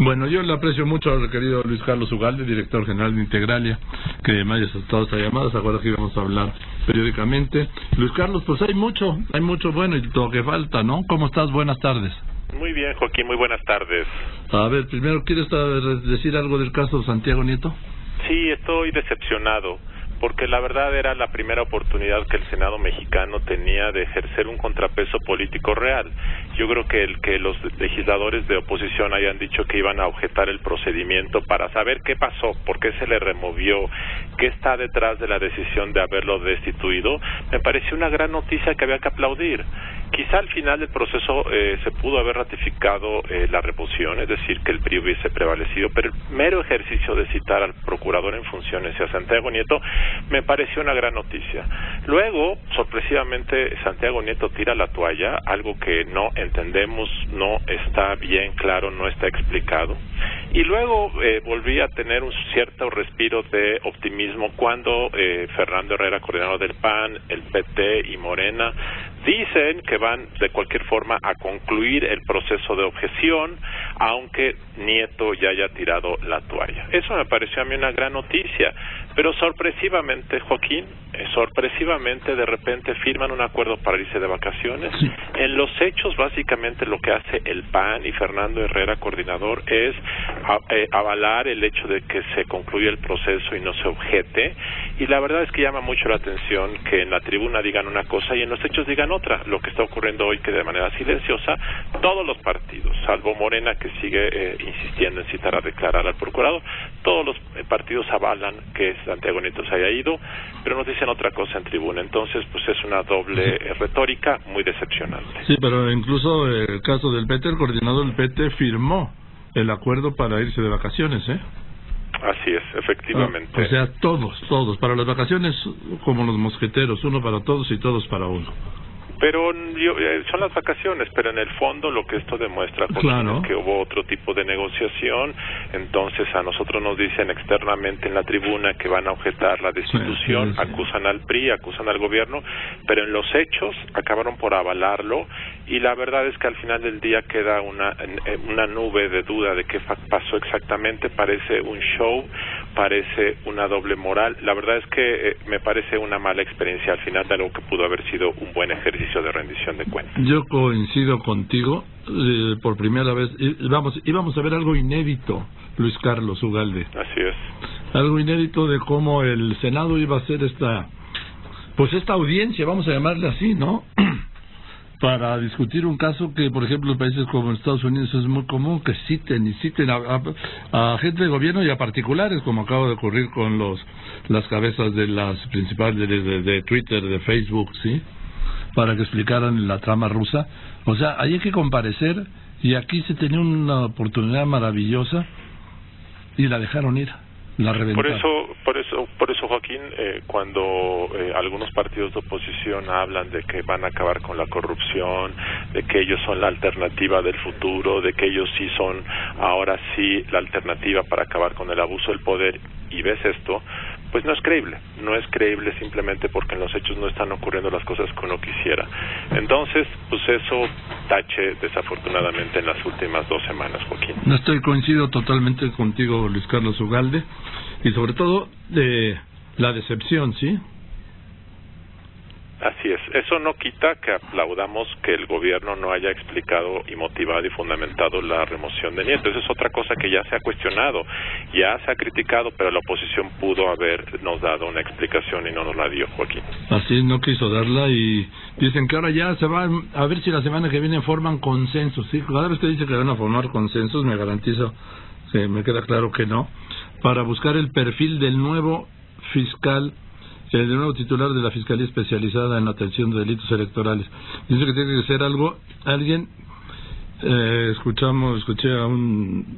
Bueno, yo le aprecio mucho al querido Luis Carlos Ugalde, director general de Integralia, que me haya aceptado esta llamada. ¿Se acuerda que íbamos a hablar periódicamente? Luis Carlos, pues hay mucho bueno, y lo que falta, ¿no? ¿Cómo estás? Buenas tardes. Muy bien, Joaquín, muy buenas tardes. A ver, primero, ¿quieres decir algo del caso Santiago Nieto? Sí, estoy decepcionado, porque la verdad era la primera oportunidad que el Senado mexicano tenía de ejercer un contrapeso político real. Yo creo que el que los legisladores de oposición hayan dicho que iban a objetar el procedimiento para saber qué pasó, por qué se le removió, qué está detrás de la decisión de haberlo destituido, me pareció una gran noticia que había que aplaudir. Quizá al final del proceso se pudo haber ratificado la remoción, es decir, que el PRI hubiese prevalecido, pero el mero ejercicio de citar al procurador en funciones y a Santiago Nieto me pareció una gran noticia. Luego, sorpresivamente, Santiago Nieto tira la toalla, algo que no entendemos, no está bien claro, no está explicado. Y luego volví a tener un cierto respiro de optimismo cuando Fernando Herrera, coordinador del PAN, el PT y Morena, dicen que van de cualquier forma a concluir el proceso de objeción, aunque Nieto ya haya tirado la toalla. Eso me pareció a mí una gran noticia, pero sorpresivamente, Joaquín, sorpresivamente de repente firman un acuerdo para irse de vacaciones. Sí. En los hechos, básicamente lo que hace el PAN y Fernando Herrera, coordinador, es avalar el hecho de que se concluya el proceso y no se objete, y la verdad es que llama mucho la atención que en la tribuna digan una cosa y en los hechos digan otra. Lo que está ocurriendo hoy, que de manera silenciosa todos los partidos, salvo Morena, que sigue insistiendo en citar a declarar al procurador, todos los partidos avalan que Santiago Nieto se haya ido, pero nos dicen otra cosa en tribuna. Entonces, pues es una doble retórica muy decepcionante. Sí, pero incluso el caso del PT, el coordinador del PT firmó el acuerdo para irse de vacaciones, ¿eh? Así es, efectivamente. O sea, todos, para las vacaciones como los mosqueteros, uno para todos y todos para uno. Pero son las vacaciones, pero en el fondo lo que esto demuestra, claro, es que hubo otro tipo de negociación. Entonces a nosotros nos dicen externamente en la tribuna que van a objetar la destitución, sí. Acusan al PRI, acusan al gobierno, pero en los hechos acabaron por avalarlo, y la verdad es que al final del día queda una nube de duda de qué pasó exactamente. Parece un show, parece una doble moral. La verdad es que me parece una mala experiencia al final de algo que pudo haber sido un buen ejercicio de rendición de cuentas. Yo coincido contigo, por primera vez íbamos a ver algo inédito, Luis Carlos Ugalde. Así es. Algo inédito de cómo el Senado iba a hacer esta audiencia, vamos a llamarle así, ¿no? Para discutir un caso que, por ejemplo, en países como Estados Unidos es muy común que citen a gente de gobierno y a particulares, como acaba de ocurrir con las cabezas de las principales de Twitter, de Facebook, ¿sí? Para que explicaran la trama rusa. O sea, hay que comparecer, y aquí se tenía una oportunidad maravillosa y la dejaron ir, la reventaron. Por eso, Joaquín, cuando algunos partidos de oposición hablan de que van a acabar con la corrupción, de que ellos son la alternativa del futuro, de que ellos sí son ahora sí la alternativa para acabar con el abuso del poder, y ves esto, pues no es creíble simplemente porque en los hechos no están ocurriendo las cosas que uno quisiera. Entonces, pues eso tache desafortunadamente en las últimas 2 semanas, Joaquín. Coincido totalmente contigo, Luis Carlos Ugalde, y sobre todo la decepción, ¿sí? Así es. Eso no quita que aplaudamos que el gobierno no haya explicado y motivado y fundamentado la remoción de Nieto. Esa es otra cosa que ya se ha cuestionado, ya se ha criticado, pero la oposición pudo habernos dado una explicación y no nos la dio, Joaquín. Así no quiso darla, y dicen que ahora ya se van a ver si la semana que viene forman consensos, ¿sí? Cada vez que dice que van a formar consensos, me garantizo que me queda claro que no, para buscar el perfil del nuevo fiscal, el nuevo titular de la Fiscalía Especializada en Atención de Delitos Electorales. Dice que tiene que ser alguien, escuché a un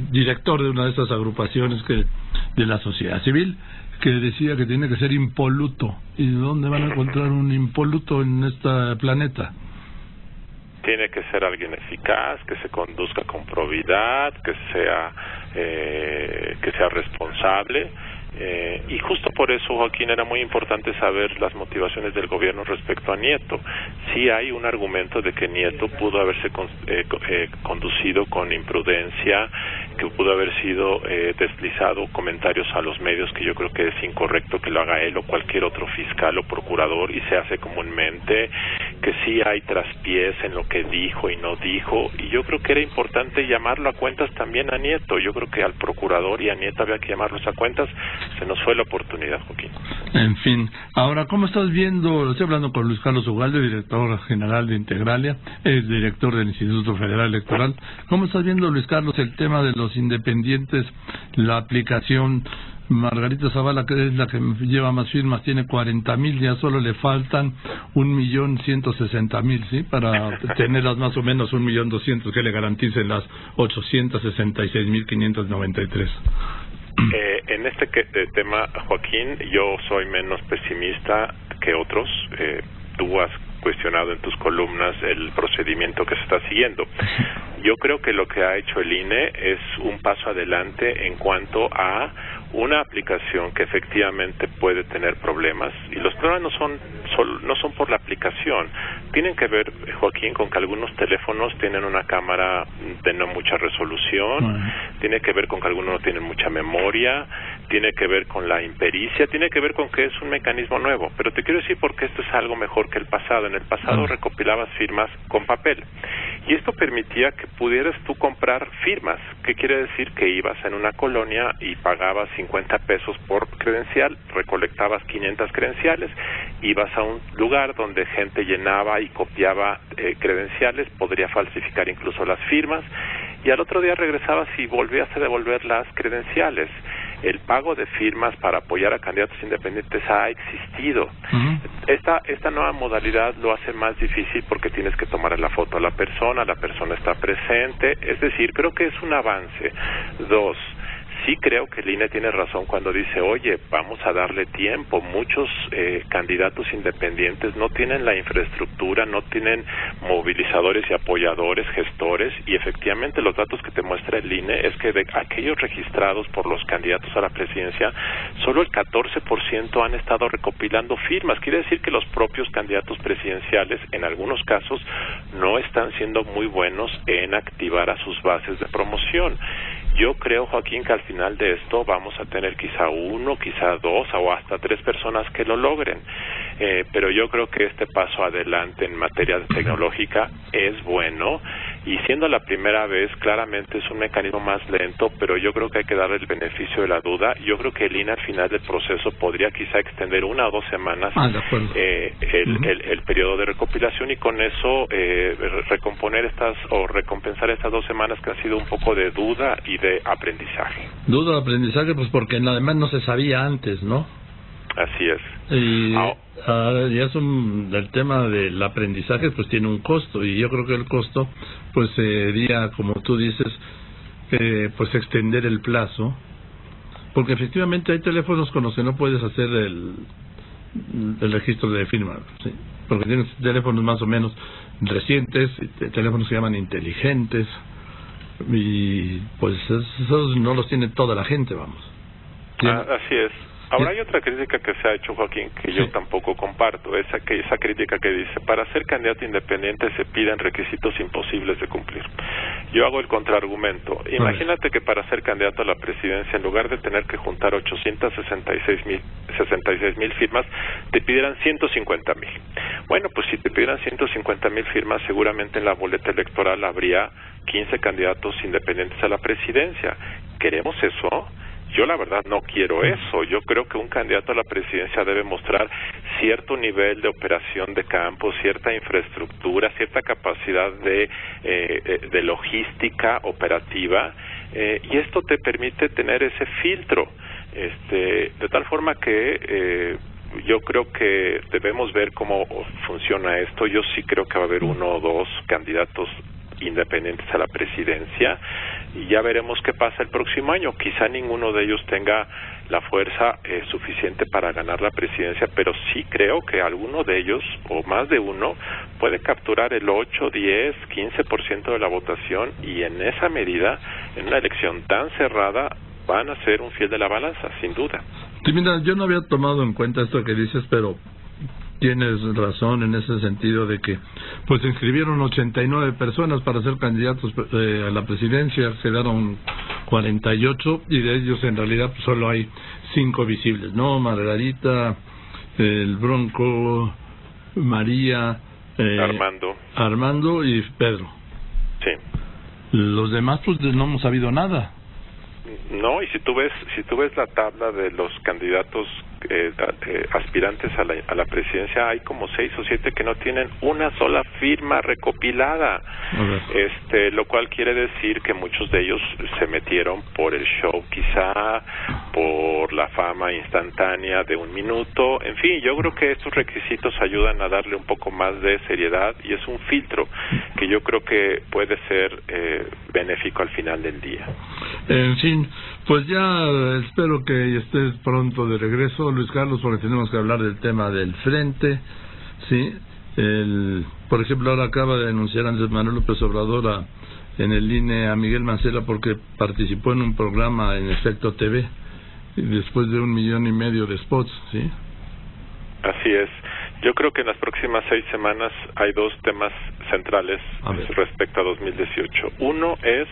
director de una de estas agrupaciones de la sociedad civil, que decía que tiene que ser impoluto. ¿Y dónde van a encontrar un impoluto en este planeta? Tiene que ser alguien eficaz, que se conduzca con probidad, que sea responsable, Y justo por eso, Joaquín, era muy importante saber las motivaciones del gobierno respecto a Nieto. Sí hay un argumento de que Nieto pudo haberse conducido con imprudencia, que pudo haber sido deslizado comentarios a los medios, que yo creo que es incorrecto que lo haga él o cualquier otro fiscal o procurador, y se hace comúnmente, que sí hay traspiés en lo que dijo y no dijo, y yo creo que era importante llamarlo a cuentas también a Nieto. Yo creo que al procurador y a Nieto había que llamarlos a cuentas. Se nos fue la oportunidad, Joaquín. En fin, ahora, ¿cómo estás viendo? Estoy hablando con Luis Carlos Ugalde, director general de Integralia, es director del Instituto Federal Electoral. ¿Cómo estás viendo, Luis Carlos, el tema de los independientes, la aplicación? Margarita Zavala, que es la que lleva más firmas, tiene 40,000, ya solo le faltan 1,160,000, ¿sí? Para tenerlas más o menos 1,200,000 que le garanticen las 866,593. En este tema, Joaquín, yo soy menos pesimista que otros. Tú has cuestionado en tus columnas el procedimiento que se está siguiendo. Yo creo que lo que ha hecho el INE es un paso adelante en cuanto a una aplicación que efectivamente puede tener problemas, y los problemas no son por la aplicación. Tienen que ver, Joaquín, con que algunos teléfonos tienen una cámara de no mucha resolución, tiene que ver con que algunos no tienen mucha memoria, tiene que ver con la impericia, tiene que ver con que es un mecanismo nuevo. Pero te quiero decir porque esto es algo mejor que el pasado. En el pasado recopilabas firmas con papel, y esto permitía que pudieras tú comprar firmas. ¿Qué quiere decir? Que ibas en una colonia y pagabas 50 pesos por credencial, recolectabas 500 credenciales, ibas a un lugar donde gente llenaba y copiaba credenciales, podría falsificar incluso las firmas, y al otro día regresabas y volvías a devolver las credenciales. El pago de firmas para apoyar a candidatos independientes ha existido. Esta nueva modalidad lo hace más difícil porque tienes que tomar la foto a la persona está presente, es decir, creo que es un avance. Dos, sí creo que el INE tiene razón cuando dice, oye, vamos a darle tiempo. Muchos candidatos independientes no tienen la infraestructura, no tienen movilizadores y apoyadores, gestores, y efectivamente los datos que te muestra el INE es que de aquellos registrados por los candidatos a la presidencia, solo el 14% han estado recopilando firmas. Quiere decir que los propios candidatos presidenciales, en algunos casos, no están siendo muy buenos en activar a sus bases de promoción. Yo creo, Joaquín, que al final de esto vamos a tener quizá 1, quizá 2 o hasta 3 personas que lo logren. Pero yo creo que este paso adelante en materia tecnológica es bueno, y siendo la primera vez, claramente es un mecanismo más lento, pero yo creo que hay que darle el beneficio de la duda. Yo creo que el INE al final del proceso podría quizá extender 1 o 2 semanas el periodo de recopilación, y con eso recompensar estas 2 semanas que han sido un poco de duda y de aprendizaje. Duda de aprendizaje, pues porque además no se sabía antes, ¿no? Así es. Y eso, el tema del aprendizaje pues tiene un costo, y yo creo que el costo pues sería, como tú dices, pues extender el plazo, porque efectivamente hay teléfonos con los que no puedes hacer el registro de firma, ¿sí? Porque tienes teléfonos más o menos recientes, teléfonos que llaman inteligentes, y pues esos no los tiene toda la gente, vamos. Así es. Ahora hay otra crítica que se ha hecho, Joaquín, que yo tampoco comparto, esa crítica que dice, para ser candidato independiente se piden requisitos imposibles de cumplir. Yo hago el contraargumento. Imagínate que para ser candidato a la presidencia, en lugar de tener que juntar 866,000 firmas, te pidieran 150,000. Bueno, pues si te pidieran 150,000 firmas, seguramente en la boleta electoral habría 15 candidatos independientes a la presidencia. ¿Queremos eso? Yo la verdad no quiero eso. Yo creo que un candidato a la presidencia debe mostrar cierto nivel de operación de campo, cierta infraestructura, cierta capacidad de logística operativa, y esto te permite tener ese filtro, de tal forma que yo creo que debemos ver cómo funciona esto. Yo sí creo que va a haber 1 o 2 candidatos independientes a la presidencia, y ya veremos qué pasa el próximo año. Quizá ninguno de ellos tenga la fuerza suficiente para ganar la presidencia, pero sí creo que alguno de ellos, o más de uno, puede capturar el 8, 10, 15% de la votación, y en esa medida, en una elección tan cerrada, van a ser un fiel de la balanza, sin duda. Sí, mira, yo no había tomado en cuenta esto que dices, pero tienes razón en ese sentido de que pues se inscribieron 89 personas para ser candidatos a la presidencia, quedaron 48 y de ellos en realidad pues, solo hay 5 visibles, ¿no? Margarita, el Bronco, María, Armando y Pedro. Sí. Los demás pues no hemos sabido nada. No, y si tú ves la tabla de los candidatos aspirantes a la presidencia, hay como 6 o 7 que no tienen una sola firma recopilada, lo cual quiere decir que muchos de ellos se metieron por el show, quizá por la fama instantánea de un minuto. En fin, yo creo que estos requisitos ayudan a darle un poco más de seriedad y es un filtro que yo creo que puede ser benéfico al final del día. En fin, pues ya espero que estés pronto de regreso, Luis Carlos, porque tenemos que hablar del tema del frente, ¿sí? Por ejemplo, ahora acaba de denunciar Andrés Manuel López Obrador en el INE a Miguel Mancera porque participó en un programa en Efecto TV, y después de 1,5 millones de spots, ¿sí? Así es. Yo creo que en las próximas 6 semanas hay 2 temas centrales respecto a 2018. Uno es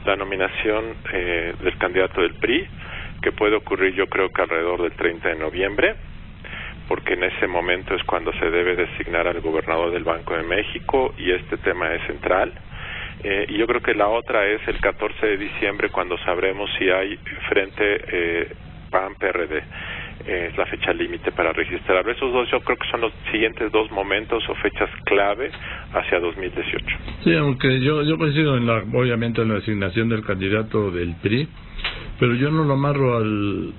la nominación del candidato del PRI, que puede ocurrir yo creo que alrededor del 30 de noviembre, porque en ese momento es cuando se debe designar al gobernador del Banco de México y este tema es central. Y yo creo que la otra es el 14 de diciembre, cuando sabremos si hay frente PAN-PRD. Es la fecha límite para registrar. Esos 2 yo creo que son los siguientes 2 momentos o fechas clave hacia 2018. Sí, aunque yo coincido obviamente en la designación del candidato del PRI, pero yo no lo amarro al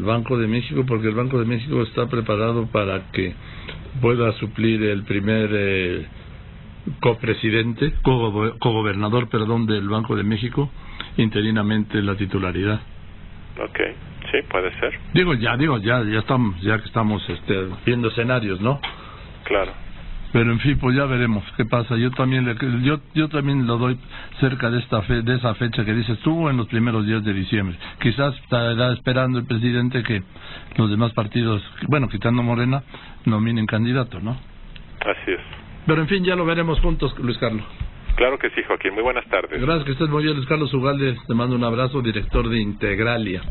Banco de México, porque el Banco de México está preparado para que pueda suplir el primer cogobernador del Banco de México interinamente la titularidad. Okay. Sí, puede ser. Ya estamos, ya que estamos viendo escenarios, ¿no? Claro. Pero en fin, pues ya veremos qué pasa. Yo también lo doy cerca de esa fecha que dices tú, en los primeros días de diciembre. Quizás estará esperando el presidente que los demás partidos, bueno, quitando Morena, nominen candidato, ¿no? Así es. Pero en fin, ya lo veremos juntos, Luis Carlos. Claro que sí, Joaquín. Muy buenas tardes. Gracias, que estés muy bien, Luis Carlos Ugalde. Te mando un abrazo, director de Integralia.